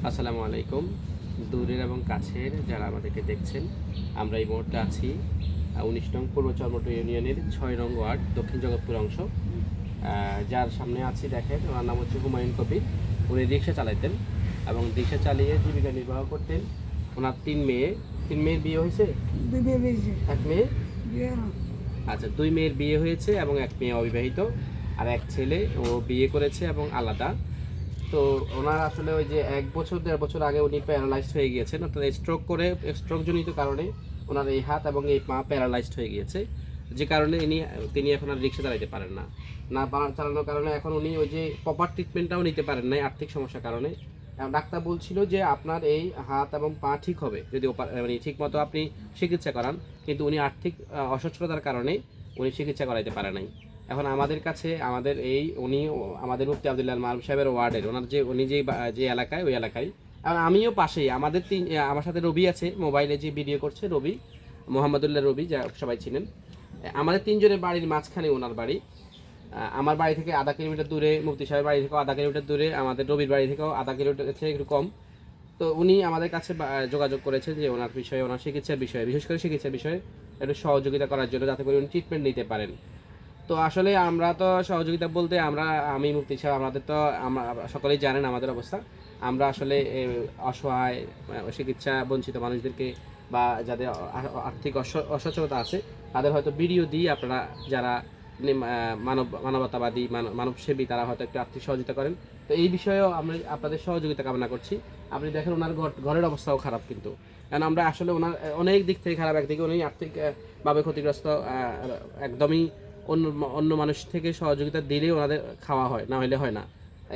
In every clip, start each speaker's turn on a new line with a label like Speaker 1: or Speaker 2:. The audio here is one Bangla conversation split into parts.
Speaker 1: আসসালামু আলাইকুম। দূরের এবং কাছের যারা আমাদেরকে দেখছেন, আমরা এই মুহূর্তে আছি ১৯ নং পূর্ব চরমোটো ইউনিয়নের ৬ নং ওয়ার্ড দক্ষিণ জগৎপুর অংশ। যার সামনে আছি দেখেন, ওনার নাম হচ্ছে হুমায়ুন কবির। উনি রিক্সা চালাইতেন এবং রিক্সা চালিয়ে জীবিকা নির্বাহ করতেন। ওনার 3 মেয়ের বিয়ে হয়েছে।
Speaker 2: 2 বিয়ে হয়েছে।
Speaker 1: 1 মেয়ে।
Speaker 2: বিয়ে না।
Speaker 1: আচ্ছা, 2 মেয়ের বিয়ে হয়েছে এবং 1 মেয়ে অবিবাহিত, আর 1 ছেলে ও বিয়ে করেছে এবং আলাদা। তো ওনার আসলে ওই যে 1 বছর 1.5 বছর আগে উনি প্যারালাইজড হয়ে গিয়েছেন, অর্থাৎ স্ট্রোকজনিত কারণে ওনার এই হাত এবং এই পা প্যারালাইজড হয়ে গিয়েছে, যে কারণে তিনি এখন আর রিক্সা চালাতে পারেন না। চালানোর কারণে এখন উনি ওই যে প্রপার ট্রিটমেন্টটাও নিতে পারেন না আর্থিক সমস্যার কারণে। ডাক্তার বলছিল যে আপনার এই হাত এবং পা ঠিক হবে যদি মানে ঠিক মতো আপনি চিকিৎসা করান, কিন্তু উনি আর্থিক অসচ্ছলতার কারণে উনি চিকিৎসা করাইতে পারে নাই। এখন আমাদের কাছে উনি আমাদের মুফতি আবদুল্লাহ মারুফ সাহেবের ওয়ার্ডের ওনার উনি যে এলাকায়, ওই এলাকায়, আর আমিও পাশেই। আমার সাথে রবি আছে, মোবাইলে যে ভিডিও করছে রবি, মোহাম্মদুল্লাহ রবি, যা সবাই চিনেন। আমাদের 3 জনের বাড়ির মাঝখানে ওনার বাড়ি। আমার বাড়ি থেকে আধা কিলোমিটার দূরে, মুফতি সাহেবের বাড়ি থেকেও আধা কিলোমিটার দূরে, আমাদের রবির বাড়ি থেকেও আধা কিলোমিটার থেকে একটু কম। তো উনি আমাদের কাছে যোগাযোগ করেছেন যে ওনার চিকিৎসার বিষয়ে, বিশেষ করে চিকিৎসার বিষয়ে একটু সহযোগিতা করার জন্য, যাতে করে উনি ট্রিটমেন্ট নিতে পারেন। তো আসলে আমরা তো সহযোগিতা বলতে আমি মুফতি সাহেব, আমাদের তো আমরা সকলেই জানেন আমাদের অবস্থা। আমরা আসলে অসহায় চিকিৎসা বঞ্চিত মানুষদেরকে বা যাদের আর্থিক অসচ্ছলতা আছে, তাদের হয়তো ভিডিও দিয়ে আপনারা যারা মানবতাবাদী মানবসেবী, তারা হয়তো একটু আর্থিক সহযোগিতা করেন। তো এই বিষয়েও আমরা আপনাদের সহযোগিতা কামনা করছি। আপনি দেখেন ওনার ঘরের অবস্থাও খারাপ, কিন্তু কারণ আমরা আসলে ওনার অনেক দিক থেকে খারাপ। একদিকে উনি আর্থিকভাবে ক্ষতিগ্রস্ত, একদমই অন্য অন্য মানুষ থেকে সহযোগিতা দিলেই ওনাদের খাওয়া হয়, না হলে হয় না।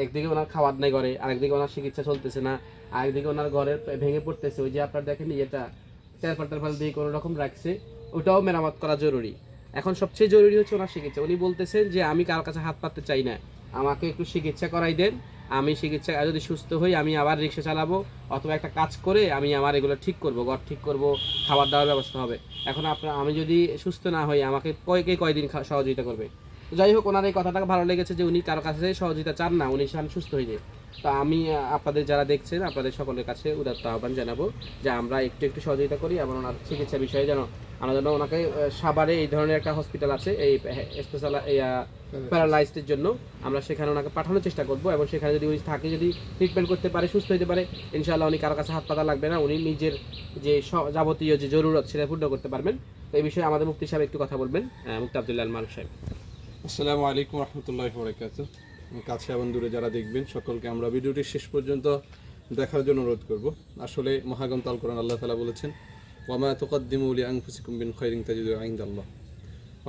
Speaker 1: একদিকে ওনার খাওয়ার নাই ঘরে, আরেকদিকে ওনার চিকিৎসা চলতেছে না, আরেকদিকে ওনার ঘরের ভেঙে পড়তেছে। ওই যে আপনার দেখেন ইয়েটা তেরপাল দিয়ে কোনো রকম রাখছে, ওটাও মেরামত করা জরুরি। এখন সবচেয়ে জরুরি হচ্ছে ওনার চিকিৎসা। উনি বলতেছেন যে আমি কারোর কাছে হাত পাততে চাই না, আমাকে একটু চিকিৎসা করাই দেন। আমি চিকিৎসা যদি সুস্থ হই, আমি আবার রিক্সা চালাবো, অথবা একটা কাজ করে আমি আমার এগুলো ঠিক করব, ঘর ঠিক করব, খাবার দাবার ব্যবস্থা হবে। এখন আমি যদি সুস্থ না হই, আমাকে কয়দিন সহযোগিতা করবে? যাই হোক, ওনার এই কথাটা ভালো লেগেছে যে উনি কারো কাছে সহযোগিতা চান না, উনি চান সুস্থ হয়ে যায়। তো আমি আপনাদের যারা দেখছেন, আপনাদের সকলের কাছে উদাত্ত আহ্বান জানাবো যে আমরা একটু একটু সহযোগিতা করি, এবং ওনার চিকিৎসা বিষয়ে আমরা যেন ওনাকে সাভারে এই ধরনের একটা হসপিটাল আছে এই স্পেশাল প্যারালাইজডের জন্য, আমরা সেখানে ওনাকে পাঠানোর চেষ্টা করব, এবং সেখানে যদি উনি থাকে, যদি ট্রিটমেন্ট করতে পারে, সুস্থ হতে পারে, ইনশাআল্লাহ উনি কারো কাছে হাত পাতা লাগবে না, উনি নিজের যে যাবতীয় যে জরুরত সেটা পূর্ণ করতে পারবেন। তো এই বিষয়ে আমাদের মুফতি সাহেব একটু কথা বলবেন, মুফতি আবদুল্লাহ মারুফ সাহেব।
Speaker 3: আসসালামু আলাইকুম রহমতুল্লাহি ওয়া বারাকাতুহু। কাছে এবং দূরে যারা দেখবেন সকলকে আমরা ভিডিওটি শেষ পর্যন্ত দেখার জন্য অনুরোধ করব। আসলে মহাগ্রন্থ আল কোরআন আল্লাহ তাআলা বলেছেন, ওয়া মা তুকদ্দিমু লিআনফুসিকুম মিন খায়রিন তাজিদুহু ইনদাল্লাহ।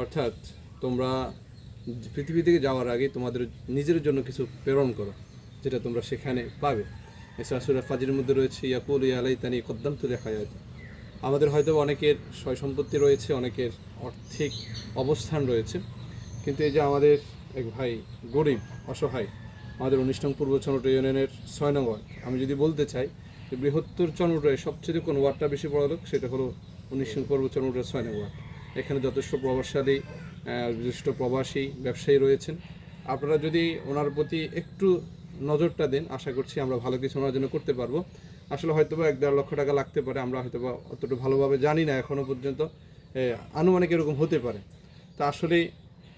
Speaker 3: অর্থাৎ তোমরা পৃথিবী থেকে যাওয়ার আগে তোমাদের নিজের জন্য কিছু প্রেরণ করো, যেটা তোমরা সেখানে পাবে। এছাড়া সূরা ফাজিরের মধ্যে রয়েছে, ইয়াকুলু ইয়া লাইতানি কদ্দামতু লিহায়াতি। আমাদের হয়তো অনেকের সয় সম্পত্তি রয়েছে, অনেকের আর্থিক অবস্থান রয়েছে, কিন্তু এই যে আমাদের এক ভাই গরিব অসহায়, আমাদের ১৯ নং পূর্ব চরমোটো ইউনিয়নের ৬ নং ওয়ার্ড, আমি যদি বলতে চাই যে বৃহত্তর চরমোটোয় সবচেয়ে কোন ওয়ার্ডটা বেশি বড় লোক, সেটা হলো ১৯ নং পূর্ব চরমোটোর ৬ নং ওয়ার্ড। এখানে যথেষ্ট প্রভাবশালী বিশিষ্ট প্রবাসী ব্যবসায়ী রয়েছেন। আপনারা যদি ওনার প্রতি একটু নজরটা দেন, আশা করছি আমরা ভালো কিছু ওনার জন্য করতে পারবো। আসলে হয়তো বা ১-১.৫ লক্ষ টাকা লাগতে পারে, আমরা হয়তো বা অতটুকু ভালোভাবে জানি না এখনও পর্যন্ত, আনুমানিক এরকম হতে পারে। তা আসলেই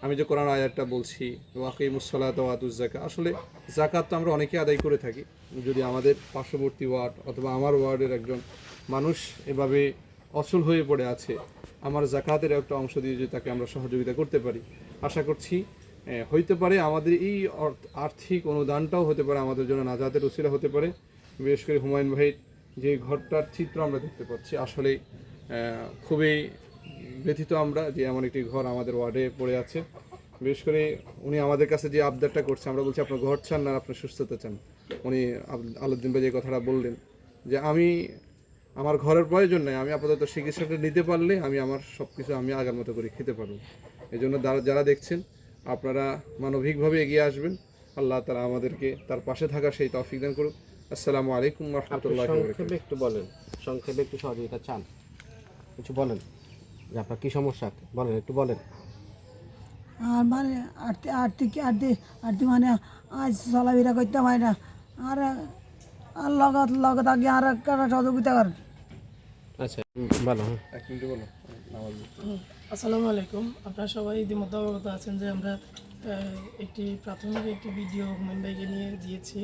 Speaker 3: আমি যে কোরআন আয়াতটা বলছি, ওয়াকিমুস সালাতা ওয়া আতুজ যাকাত, আসলে যাকাত তো আমরা অনেকে আদায় করে থাকি। যদি আমাদের পার্শ্ববর্তী ওয়ার্ড অথবা আমার ওয়ার্ডের একজন মানুষ এভাবে অচল হয়ে পড়ে আছে, আমার যাকাতের একটা অংশ দিয়ে যদি তাকে আমরা সহযোগিতা করতে পারি, আশা করছি হইতে পারে আমাদের এই আর্থিক অনুদানটাও হতে পারে আমাদের জন্য নাজাতের উসিলা হতে পারে। বিশেষ করে হুমায়ুন ভাইয়ের যে ঘরটার চিত্র আমরা দেখতে পাচ্ছি, আসলে খুবই ব্যথিত আমরা যে এমন একটি ঘর আমাদের ওয়ার্ডে পড়ে আছে। বিশেষ করে উনি আমাদের কাছে যে আবদারটা করছে, আমরা বলছি আপনার ঘর চান না আপনার সুস্থতা চান। উনি আলাউদ্দিন ভাই যে কথাটা বললেন যে আমার ঘরের প্রয়োজন নেই, আমি আপাতত চিকিৎসাটা নিতে পারলে আমি আমার সব কিছু আমি আগের মতো করে খেতে পারবো। এই জন্য যারা দেখছেন আপনারা মানবিকভাবে এগিয়ে আসবেন, আল্লাহ তাআলা আমাদেরকে তার পাশে থাকার সেই তৌফিক দান করুন। আসসালামু আলাইকুম ওয়া রাহমাতুল্লাহি ওয়া বারাকাতুহু।
Speaker 1: সংক্ষেপে একটু বলেন, সংক্ষেপে একটু সহযোগিতা চান, কিছু বলেন যে আপনার কি সমস্যা, বলেন একটু বলেন।
Speaker 2: আর মানে আর্থিক মানে আজ চলাফেরা করতে পারি না। আর আর লগত আগে আর একটা সহযোগিতা করে
Speaker 1: আচ্ছা ভালো হ্যাঁ।
Speaker 3: 1 মিনিটে বলো নামাজ
Speaker 4: আসসালামু আলাইকুম। আপনারা সবাই ইতিমধ্যে অবগত আছেন যে আমরা একটি প্রাথমিক একটি ভিডিও হুমায়ুন ভাইকে নিয়ে দিয়েছি।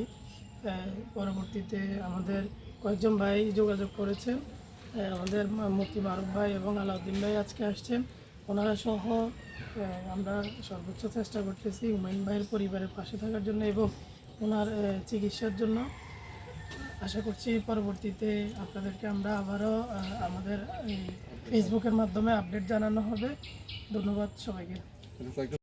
Speaker 4: পরবর্তীতে আমাদের কয়েকজন ভাই যোগাযোগ করেছেন। আমাদের মুফতি মারুফ ভাই এবং আলাউদ্দিন ভাই আজকে আসছেন। ওনারা সহ আমরা সর্বোচ্চ চেষ্টা করতেছি হুমায়ুন ভাইয়ের পরিবারের পাশে থাকার জন্য এবং ওনার চিকিৎসার জন্য। আশা করছি পরবর্তীতে আপনাদেরকে আমরা আবারও আমাদের এই ফেসবুকের মাধ্যমে আপডেট জানানো হবে। ধন্যবাদ সবাইকে।